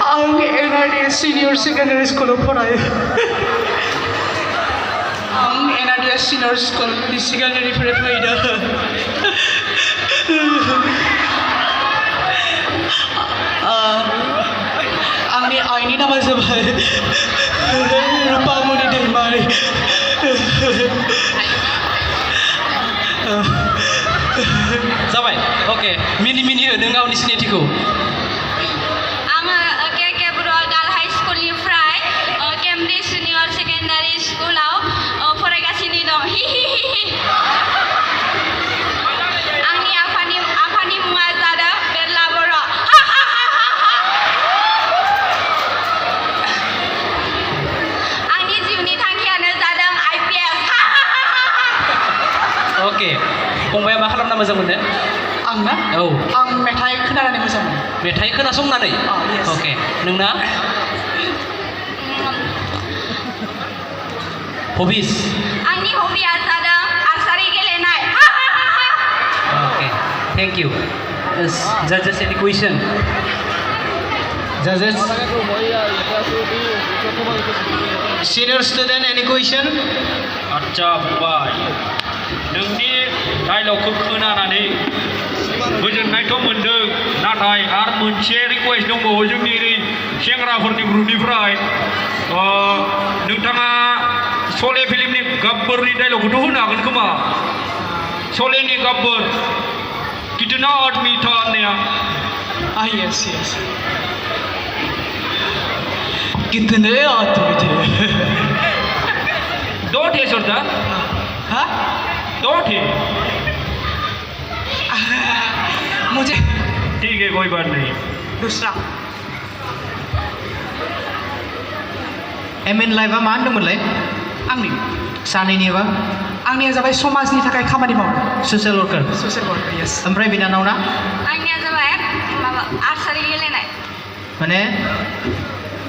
आं NRD senior secondary स्कुलाव फरायो आं NRD सिनियर स्कुल सेकेन्डारिनिफ्राय फैदों आंनि आइनि नामा जाबाय रुपामनि दैमारि जाबाय ओके मिनि मिनि हो नों गावनि सिनायथिखौ आङो के बर' गार्ल हाइ स्कुलनिफ्राय केम्ब्रिज सिनियर सेकेन्डारि स्कुलाव फरायगासिनो दं आंनि आफानि मुङा जादों बेरला बर' आंनि जिउनि थांखियानो जादों IPS ओके फंबाया मा खालामना मोजां मोनो आंना औ आं मेथाइ खोनानानै मोजां मोनो मेथाइ खोनासंनानै yes. ओके नोंना हबिस आंनि हबिया जादों आर्सारि गेलेनाय ओके थेंक इउ जजेस एनि कुइसन Judges, senior student, any question? आच्चा फंबाय नोंनि डायलगखौ खोनानानै गोजोननायथ' मोनदों नाथाय आरो मोनसे रिकुवेस्ट दंबावो जोंनि सेंग्राफोरनि ग्रुपनिफ्राय नोंथाङा शले फिल्मनि गब्बरनि डायलगखौथ' होनो हागोन खोमा शलेनि गब्बर कितना आदमी था होननाया yes कितने आदमी थे दो थे सरदार हाँ दो थे मुझे ठीक है कोई बात नहीं दूसरा MN Live मा होनदोंमोनलाय आंनि सानैनिबा आंनिया जाबाय समाजनि थाखाय खामानि मावनो social worker social worker yes ओमफ्राय बिनानावना आंनिया जाबाय माबा आर्सारि गेलेनाय माने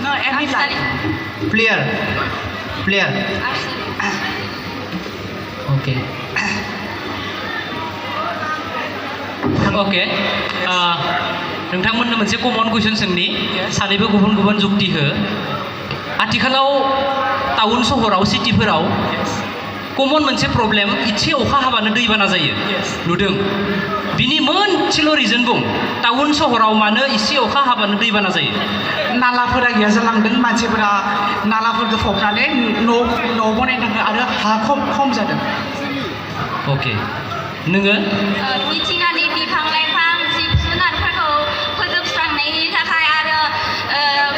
no any आर्सारि प्लेयार आर्सारि ओके ओके नोंथांमोननो मोनसे कमन कुइसन सोंनि सानैबो गुबुन गुबुन जुक्ति हो आथिखालाव टाउन सहराव सिटिफोराव कमन मोनसे प्रब्लेम इसे अखा हाबानो दैबाना जायो नुदों बिनि मोनसेल' रिजन बुं टाउन सहराव मानो इसे अखा हाबानो दैबाना जायो नालाफोरा गैया जालांदों मानसिफोरा नालाफोरखौ फबनानै न' बनायनांगौ आरो हा खम जादों ओके नोङो मिथिंगानि बिफां लाइफां जिब जुनारफोरखौ फोजोबस्रांनायनि थाखाय आरो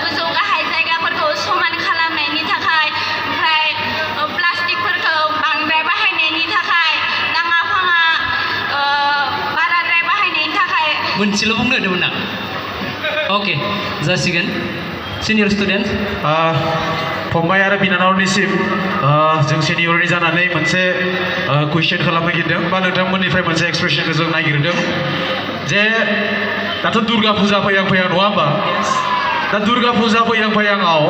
गोजौ गाहाय जायगाफोरखौ समान खालामनायनि थाखाय ओमफ्राय प्लास्टिकफोरखौ बांद्राय बाहायनायनि थाखाय नाङा फाङा बाराद्राय बाहायनायनि थाखाय मोनसेल' बुंनो होदोंमोन ना ओके जासिगोन सिनियर स्टुडेन्ट फंबाय आरो बिनानावनिसिम जों सेनियरनि जानानै मोनसे कुइसन खालामनो नागिरदों बा नोंथांमोननिफ्राय मोनसे एक्सप्रेसनखौ जों नागिरदों जे दाथ' दुर्गा फुजा फैहां नङा होमबा दा दुर्गा फुजा फैहांआव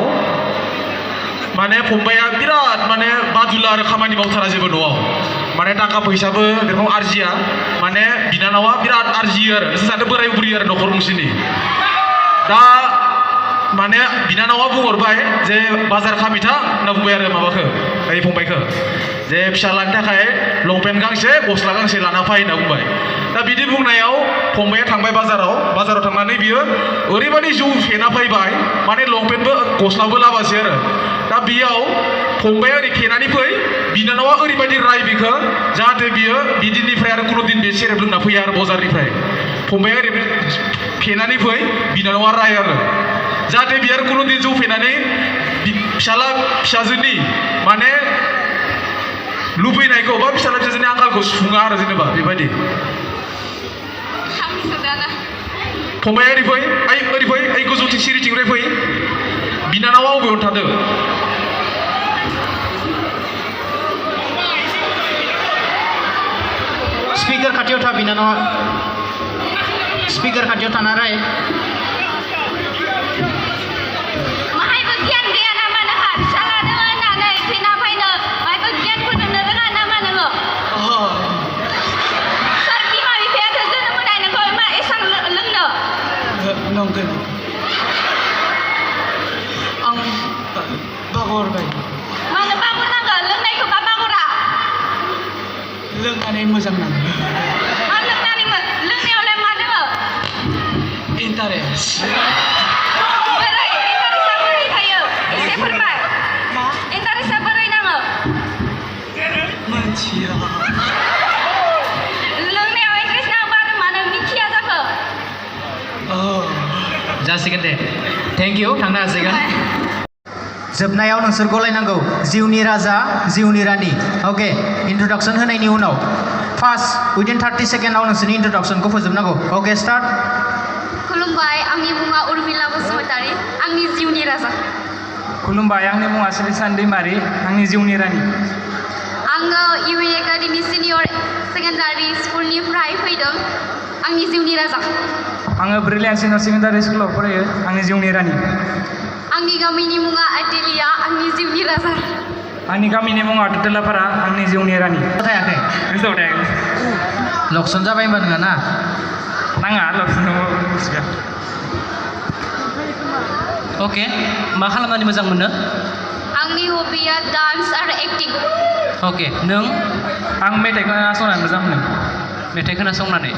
माने फंबाया बिराद माने बादुला आरो खामानि मावथारा जेबो न'आव माने थाखा फैसाबो बेखौ आरजिया माने बिनानावा बिराद आरजियो आरो नोंसोर सानैबो बोराय बुरि आरो न'खर गंसेनि दा माने बिनानावा बुंहरबाय जे बाजार खामिथा होनना बुंबाय आरो माबाखौ ओइ फंबायखौ जे फिसालानि थाखाय लंपेन्ट गांसे गस्ला गांसे लाना फै होनना बुंबाय दा बिदि बुंनायाव फंबाया थांबाय बाजाराव थांनानै बियो ओरैबायदि जौ फेना फैबाय माने लंपेन्टबो गस्लाबो लाबासै आरो दा बेयाव फंबाया ओरै फेनानै फै बिनानावा ओरैबायदि राय बिखौ जाहाथे बियो बिदिनिफ्राय आरो कुनु दिन बे सेरेब लोंना फैया आरो बाजारनिफ्राय फंबाया ओरै फेनानै फै बिनानावा राय आरो जाहाथे बियो कुनु दिन जौ फेनानै फिसाजोनि माने लुबैनायखौ बा फिसाजोनि आंखालखौ सुफुङा आरो जेनेबा बेबायदि फंबाया ओरै फै ओरै गोजौथिं सिरिथिंनिफ्राय फै बिनानावा अबेयाव थादों स्पिकार खाथियाव था बिनानावा स्पिकार खाथियाव थाना राय माहायबो गियान गैया नामा नोंहा फिसाला दङ होननानै फैना फैनो माहायबो गियान फोरोंनो रोङा नामा नोङो सोर बिमा बिफायाथ' जोनोम होनाय नोंखौ मा एसां लोंनो नंगौ बाखर बाय मानो बाखर नांगौ लोंनायखौ बा बाखरा लोंनानै मोजां नाङो मा लोंनायावलाय मा दङ इन्टारेस्ट बोरै इन्टारेस्टआ बोरै थायो एसे फोरमाय इन्टारेस्टआ बोरै नाङो मोनथिया लोंनायाव इन्टारेस्ट नाङोबा आरो मानो मिथिया जाखो जासिगोन दे थेंक इउ थांनो हासिगोन जोबनायाव नोंसोर गलायनांगौ जिउनि राजा जिउनि रानि अके इन्ट्रडाक्सन होनायनि उनाव फार्स्ट उइदिन 30 सेकेन्डआव नोंसोरनि इन्ट्रडाक्सनखौ फोजोबनांगौ अके स्टार्ट खुलुमबाय आंनि मुङा उर्मिला बसुमतारी आंनि जिउनि राजा खुलुमबाय आंनि मुङा सुलेसान दैमारि आंनि जिउनि रानि आङो इउ एकाडेमि सिनियर सेकेन्डारि स्कुलनिफ्राय फैदों आंनि जिउनि राजा आङो ब्रिलियान्ट सिनियर सेकेन्डारि स्कुलाव फरायो आंनि जिउनि रानि आंनि गामिनि मुङा आइटेलिया आंनि जिउनि राजा आंनि गामिनि मुङा टुटेलापारा आंनि जिउनि रानि थायाखै गोसोआव थायाखै लक्सन जाबाय होनबा नोङा ना नाङा लक्ष्मण अके मा खालामनानै मोजां मोनो आंनि हबिया डान्स आरो एक्टिं अके नों आं मेथाइ खोनासंनानै मोजां मोनो मेथाइ खोनासंनानै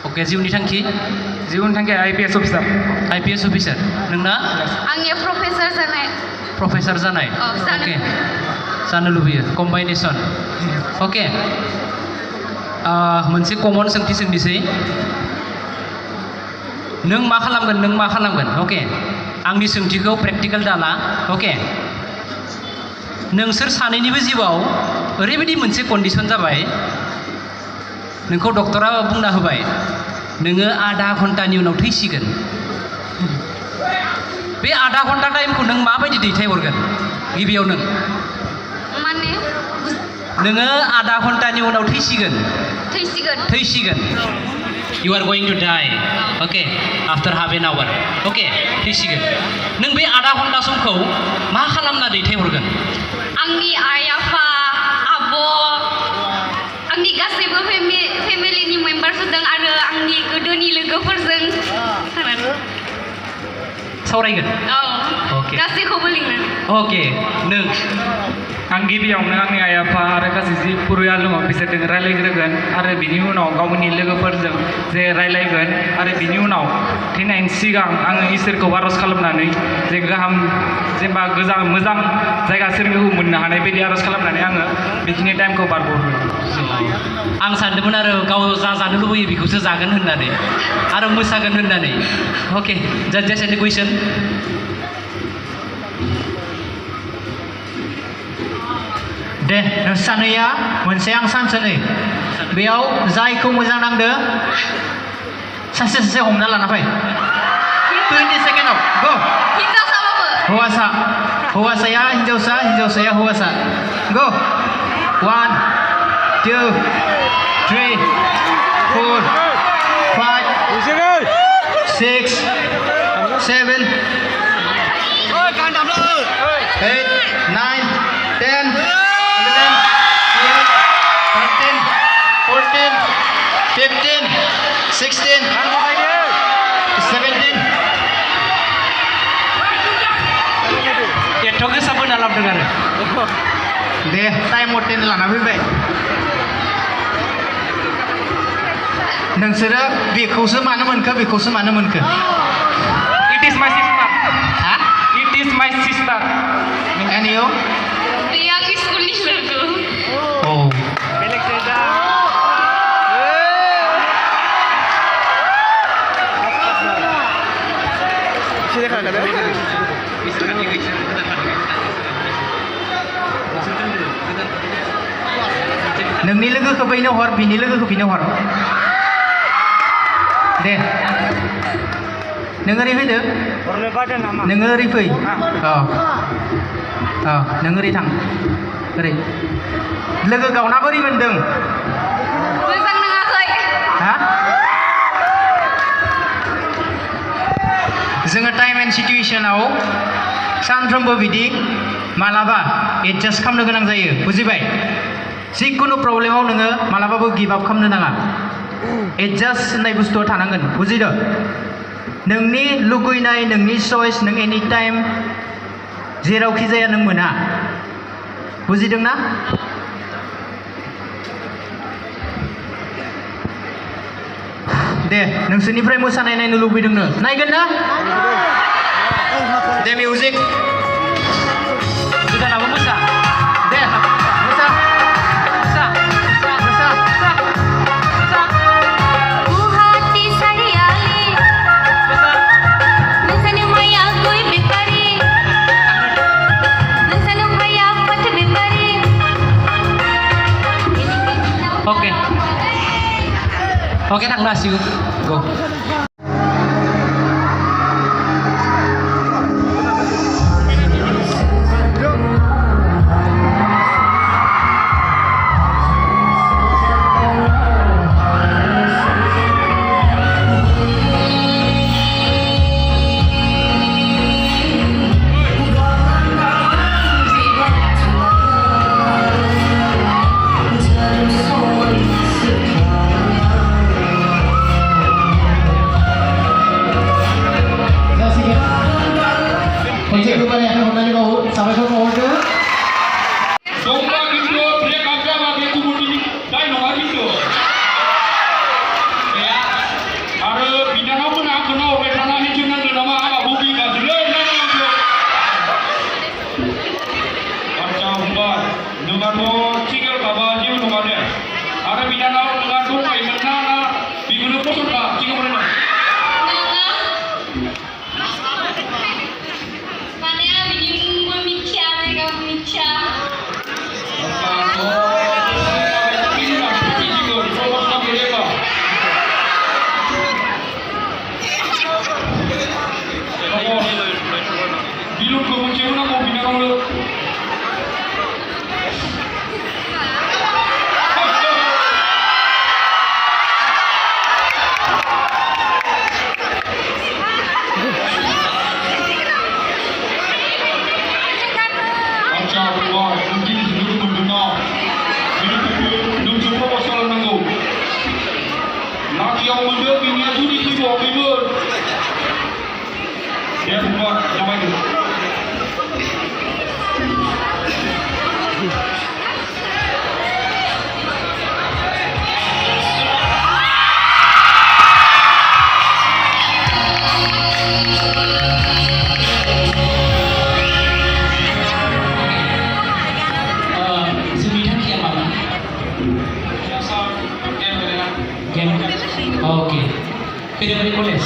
अके जिउनि थांखि जिउनि थांखिया IPS अफिसार IPS अफिसार नोंना आंनिया प्रफेसार जानाय प्रफेसार जानाय जानो अके जानो लुबैयो कम्बाइनेसन अके मोनसे कमन सोंथि सोंनोसै नों मा खालामगोन अके आंनि सोंथिखौ प्रेक्टिकेल दाला अके नोंसोर सानैनिबो जिउआव ओरैबायदि मोनसे कन्डिसन जाबाय नोंखौ डक्टरा बुंना होबाय नोङो आधा घन्टानि उनाव थैसिगोन बे आधा घन्टा टाइमखौ नों माबायदि दैथायहरगोन गिबियाव माने नोङो आधा घन्टानि उनाव थैसिगोन you are going to die okay after half an hour okay थैसिगोन नों बे आधा घन्टा समखौ मा खालामना दैथायहरगोन आंनि आइ आफा आब' आंनि गासैबो फेमिलिनि मेम्बारफोरजों आरो आंनि गोदोनि लोगोफोरजों सावरायगोन औ गासैखौबो लिंनानै अके नों आं गिबियावनो आंनि आइ आफा आरो गासै जि पुरुया दङ बिसोरजों रायलायग्रोगोन आरो बिनि उनाव गावनि लोगोफोरजों जे रायलायगोन आरो बिनि उनाव थैनायनि सिगां आङो इसोरखौ आर'ज खालामनानै जे गाहाम जेनेबा मोजां जायगा सोरगोखौ मोननो हानाय बायदि आर'ज खालामनानै आङो बेखिनि टाइमखौ बारग'हरो आं सानदोंमोन आरो गाव जा जानो लुबैयो बेखौसो जागोन होननानै आरो मोसागोन होननानै अके जास्ट एनि कुइसन दे नोंसोर सानैया मोनसे आं सानसोनै बेयाव जायखौ मोजां नांदो सासे हमना लाना फै 20 सेकेन्डआव गो हौवासाया हिन्जावसाया हौवासा गो 1 2 3 4 5 6 7 8 9 10 14 15 16 17 एथ' गोसा बोना लाबोदों आरो दे टाइम मटेन लाना फैबाय नोंसोरो बेखौसो मानो मोनखो It is my sister हा It is my sister and you बे आंनि स्कुलनि लोगो oh नोंनि लोगोखौ बैनो हर बिनि लोगोखौ बिनो हर दे नों ओरै फैदो नोङो ओरै फै नों ओरै थां ओरै लोगो गावना बोरै मोनदों मोजां नाङाखै हा जोङो टाइम एन्ड सिटुएसनाव सानफ्रोमबो बिदि मालाबा एडजास्ट खालामनो गोनां जायो बुजिबाय जिखुनु प्रब्लेमाव नोङो मालाबाबो गिभ आप खालामनो नाङा एडजास्ट होननाय बुस्थुआ थानांगोन बुजिदो नोंनि लुगैनाय नोंनि चइस नों एनि टाइम जेरावखि जाया नों मोना बुजिदोंना दे नोंसोरनिफ्राय मोसानाय नायनो लुबैदोंनो नायगोन ना दे मिउजिक गोदानाबो मोसा दे मोसा मोसा मोसा मोसा मोसा Guwahati Sariali मोसा Nusanu Maya Goi Bipari Nusanu Maya Pat Bipari Oke. Oke, थांनो हासिगौ go खनसे गोबां होननानै बावो साबायखर बावहरदो Domba gitu, dia kagak pakai kubur ini, dai nongak gitu. Ya, ada bidang apa nak kenal oleh tanah ini cuma nama apa bukti kan jelas nama itu. Macam buat, dengan tu cikal kabar je nongak dia. Ada bidang apa dengan tu mai mana, bigunu posok tak, cikal mana? Mana bini memikir mereka memikir Bilu kemuncian nak mau bina kamu. Macam buat mungkin sebelum mendengar. Ini belum cuba pasal nanggu. Lagi yang muda bini sudi tu buat bibur. Dia buat nama itu. जोंनि थांखिया मामोन game okay periphery college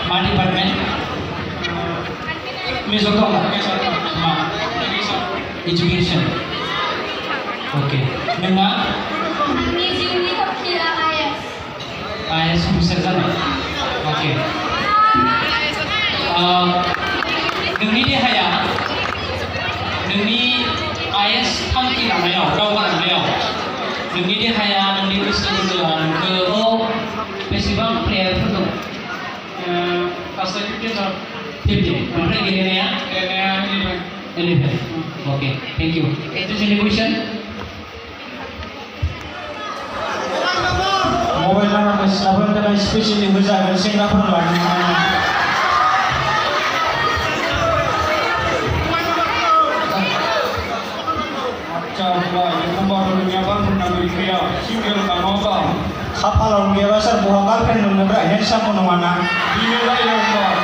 मा department major दं मा education okay नोंना Ni Juni Kapila Ayas IAS officer जानाय okay नोंनि देहाया नोंनि आइएस थांखि लानायाव दावगालांनायाव नोंनि देहाया नोंनि गोसो गोरबोआ नोंखौ बेसेबां प्लेयारफोर दं गासै 50 ओमफ्राय गेलेनाया 11 okay thank you is any question mobile नाम्बारखौ सिख्लाफोरनि थाखाय स्पेसियलि होजागोन सेंग्राफोर लानो Macam buat kumbar dunia bang pernah berkaya single tak apa. खाफालाव गैयाबा सोर बहा गार्लफ्रेन्ड मोननोब्रा हेन्डसाम नङाना Ini lah yang buat.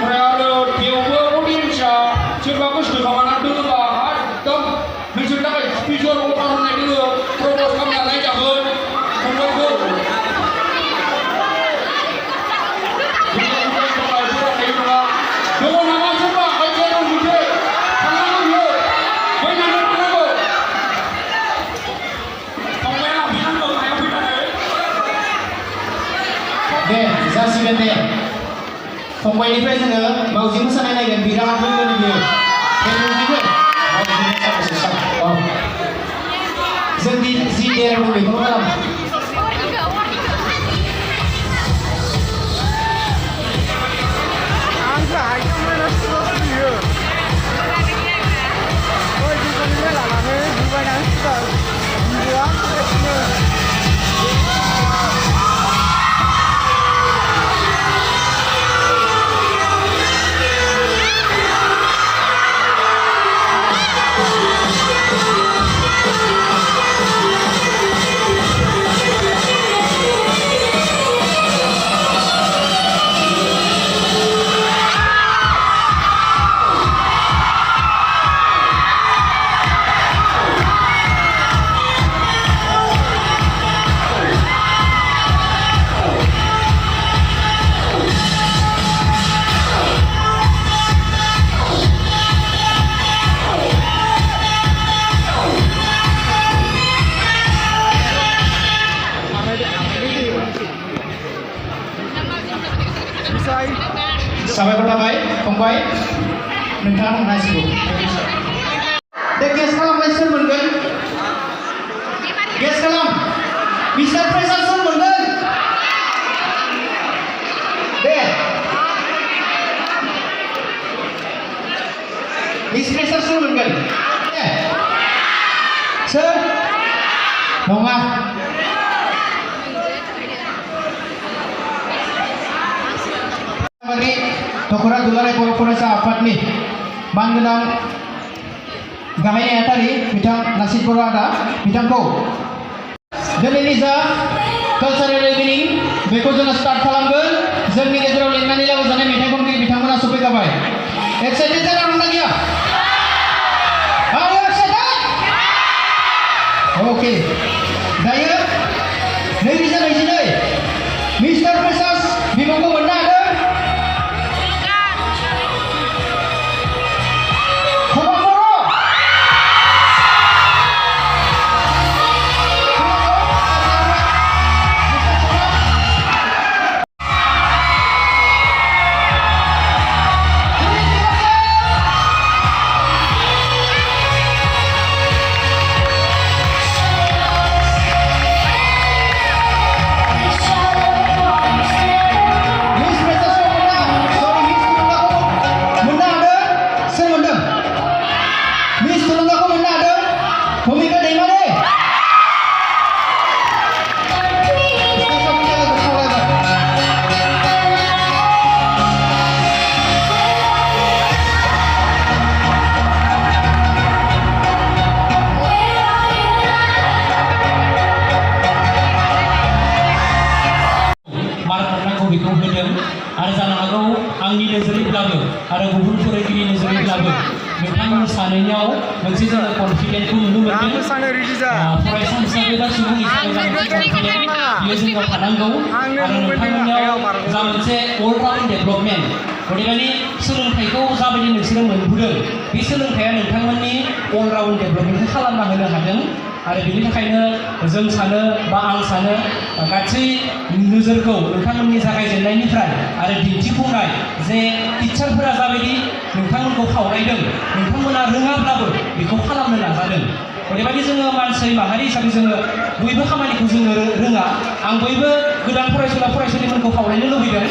Mereka ada tiada audiens ya. Sebab aku sudah kawan ada tu lah. Tam, mesti tak ada speaker orang nak dulu. Propose kami naik jalan. Kumbar tu. Jangan nama siapa, kajian orang muda. Kamu dia, banyak orang kenapa? Kamu yang bilang tu, saya bilang. दे जासिगोन दे फंबायनिफ्राय जोङो मावजि मोसानाय नायगोन बिराद मोजां बियो बे मिउजिकखौ मावजि मोसानायसो सान औ जों जि देरबो बेखौनो खालामो फैखाबाय नोंथाङा बुंनो हासिगौ दे गेस खालामलाय सोर मोनगोन गेस खालाम मिस्टार फ्रेसार सोर मोनगोन दे मिस फ्रेसार सोर मोनगोन सोर नङा दख'रा दुलाराय बर' फरायसा आफादनि मानगोनां गाहाय नेहाथारि बिथां नासिर बर' आदा बिथांखौ दिनैनि जा कालचारेल इभिनिं बेखौ जोङो स्टार्ट खालामगोन जोंनि गेजेराव लिरनानै लाबोजानाय मेथाइ खनगिरि बिथांमोना सफैखाबाय एक्साइटेड जाना दंना गैया आरो एक्साइटेड अके दायो 2022 मिस्टार फ्रेसार्स बिमुंखौ मोननो हादों बेखौ होदों आरो जानो हागौ आंनि नोजोरैब्लाबो आरो गुबुन फोरोंगिरि नोजोरैब्लाबो नोंथांमोन सानैयाव मोनसे जोङो कनफिडेन्टखौ नुनो मोनदों फरायसा हिसाबै बा सुबुं हिसाबै बियो जोंनाव थानांगौ आरो नोंथांमोननियाव जा मोनसे अलराउन्ड डेभेलपमेन्ट अदेबानि सोलोंथाइखौ जाबायदि नोंसोरो मोनबोदों बे सोलोंथाइया नोंथांमोननि अलराउन्ड डेभेलपमेन्टखौ खालामना होनो हादों आरो बेनि थाखायनो जों सानो बा आं सानो गासै नोजोरखौ नोंथांमोननि जागायजेननायनिफ्राय आरो दिन्थिफुंनाय जे टिचारफोरा जाबायदि नोंथांमोनखौ खावलायदों नोंथांमोना रोङाब्लाबो बेखौ खालामनो नाजादों ओरैबायदि जोङो मानसि माहारि हिसाबै जोङो बयबो खामानिखौ जोङो रोङा आं बयबो गोदान फरायसुला फरायसुलिफोरखौ खावलायनो लुबैदों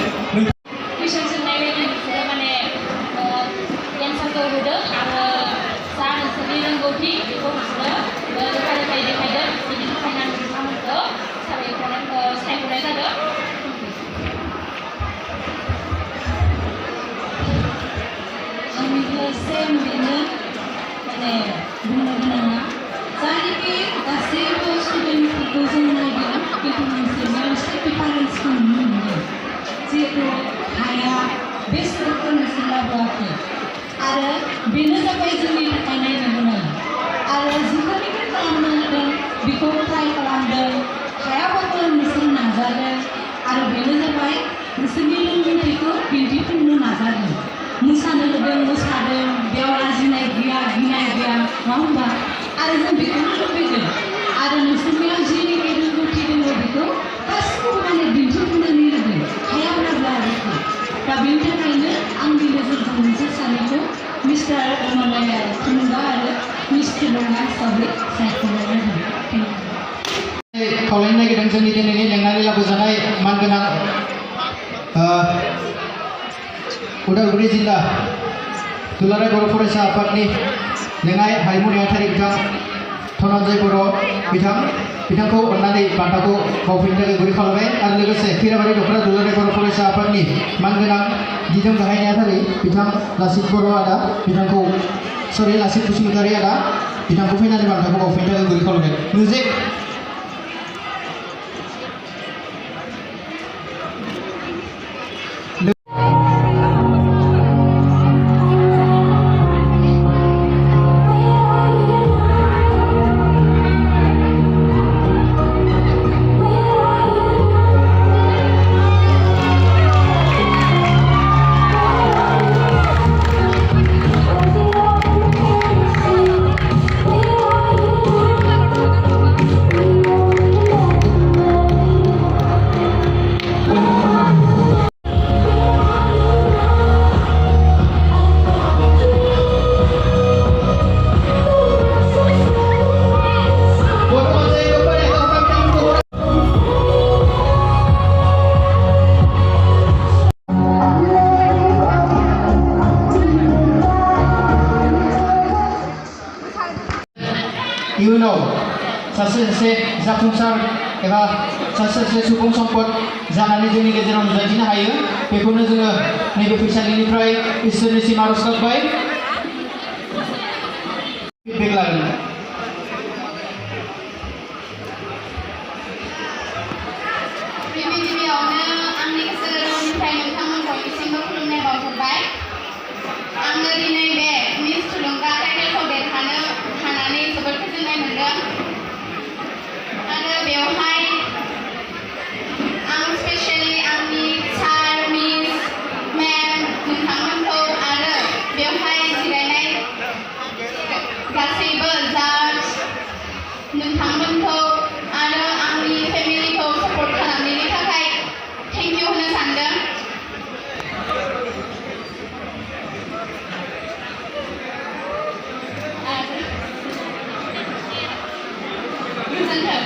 कुइसन सोंनाय बायदि बिसोरो माने एन्सारखौ होदों आरो जा नोंसोरनि रोंगौथि बेखौ बिसोरो रोखा रोखायै देखायदों बेनि थाखायनो आं बिथांमोनखौ सायख'नाय जादों आंनिबो सेम बेनो माने बुंनो गोनाङा जायनोखि गासैबो स्टुडेन्टफोरखौ जों नायगोन बेखौ नोंसोरनियाव एसे डिफारेन्सखौ नुनो मोनगोन जिहेतु हाया बे सोलोखौ नोंसोर लाबोआखै आरो बेनो जाबाय जोंनि थाखाय नायनो गोनां आरो जिखौनिफ्राय खालामनो हादों बेखौ ट्राइ खालामदों हायाबाबो नोंसोर नाजादों आरो बेनो जाबाय नोंसोरनि रोंगौथिखौ दिन्थिफुंनो नाजादों मोसानो होदों मोसादों बेयाव लाजिनाय गैया गिनाय गैया नङा होमबा आरो जों बेखौनो लुबैदों आरो नोंसोरनियाव जिनिखि रोंगौथि दङ बेखौ गासिखौबो माने दिन्थिफुंनानै होदों हायाब्लाबो आरोखि दा बेनि थाखायनो आंनि नोजोरजों मोनसे सानैखौ मिस्टार माने थुलुंगा आरो मिस थुलुंगा हिसाबै सायख'नाय जादों खावलायनो नागिरदों जोंनि दिनैनि लेंनानै लाबोजानाय मानगोनां उदालगुरि जिल्ला दुलाराय बर' फरायसा आफादनि लेङाइ हारिमु नेहाथारि बिथां धनन्जय बर' बिथांखौ अननानै बान्थाखौ बावफिननो थाखाय गुरै खालामबाय आरो लोगोसे खैराबारि दख'रा दुलाराय बर' फरायसा आफादनि मानगोनां दिदोम गाहाय नेहाथारि बिथां लासित बर' आदा बिथांखौ लासित बसुमतारी आदा बिथांखौ फैनानै बान्थाखौ बावफिननो थाखाय गुरै खालामबाय मिउजिक इयुनाव सासे जाफुंसार एबा सासे सुबुं सम्पद जानानै जोंनि गेजेराव नुजाथिनो हायो बेखौनो जोङो नैबे फैसालिनिफ्राय इसोरनिसिम आरज गाबबाय फिडबेक लागोन गिबियावनो आंनि गोसो गोरबोनिफ्राय नोंथांमोनखौ इसिमबो खुलुमनाय बावहरबाय आङो दिनै बे मिस थुलुंगा टाइटेलखौ देरहानो हानानै जोबोद गोजोननाय मोन्दों आरो बेवहाय आं स्पेसियेलि आंनि सार मिस मेम नोंथांमोनखौ आरो बेवहाय जिरायनाय गासैबो जाज नोंथांमोनखौ आरो आंनि फेमिलिखौ सापर्ट खालामनायनि थाखाय थेंक इउ होनो सानदों गोजोन्थों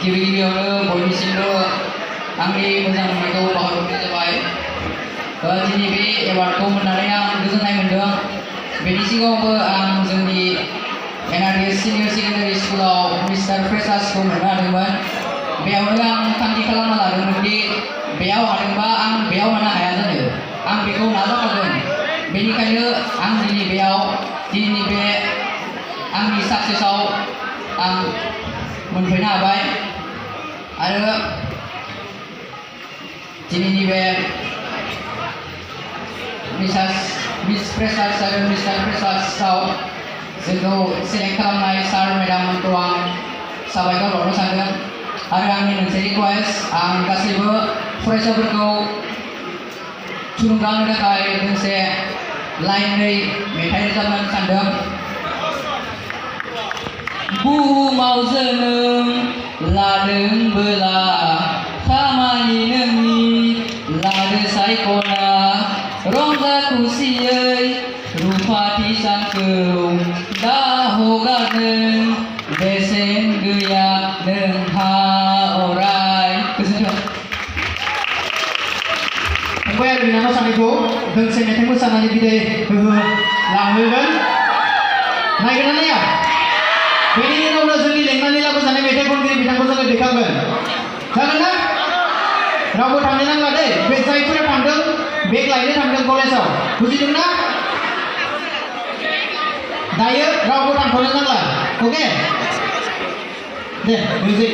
गिबियावनो बयनिसिमबो आंनि मोजां मोननायखौ बावहरनाय जाबाय दिनै बे एवार्डखौ मोननानै आं गोजोननाय मोन्दों बेनि सिगाङावबो आं जोंनि NRDS सिनियर सेकेन्डारि स्कुलाव मिस्टार फ्रेसार्सखौ मोननो हादोंमोन बेयावनो आं थांखि खालामना लादोंमोन दि बेयाव हादोंबा आं बेयाव मोननो हाया जानो आं बेखौ नाजाखागोन बेनिखायनो आं दिनैनि बे आंनि साक्सेसआव आं मोनफैनो हाबाय आरो दिनैनि बे मिस फ्रेसार्स आरो मिस्टार फ्रेसार्सआव जोंखौ सेलेक्ट खालामनाय सार मेडाममोनखौ आं साबायखर बावनो सानदों आरो आंनि मोनसे रिकुवेस्ट आं गासैबो फरायसाफोरखौ थुलुंगा होनो थाखाय मोनसे लाइनै मेथाइ रोजाबनो सानदों बुहुमाव जोनोम लादोंबोला खामानि नोंनि लादो सायख'ना रंजा खुसियै रुफाथि सानखौ दा हगारदों बेसेन गैया नोंहा अराय गोजोन्थों फंबाय आरो बिनानाव सानैखौ दोंसे मेथाइ मोसानानै बिदाय लांहोगोन नायगोन ना नाया बेनि उनावनो जोंनि लेंनानै लाबोजानाय मेथाइ खनगिरि बिथांखौ जोङो देखागोन जागोन ना रावबो थांनो नांला दे बे जायफोरा थांदों बेग लायनो थांदों कलेजाव बुजिदोंना दायो रावबो थांथ'नो नांला अके दे मिउजिक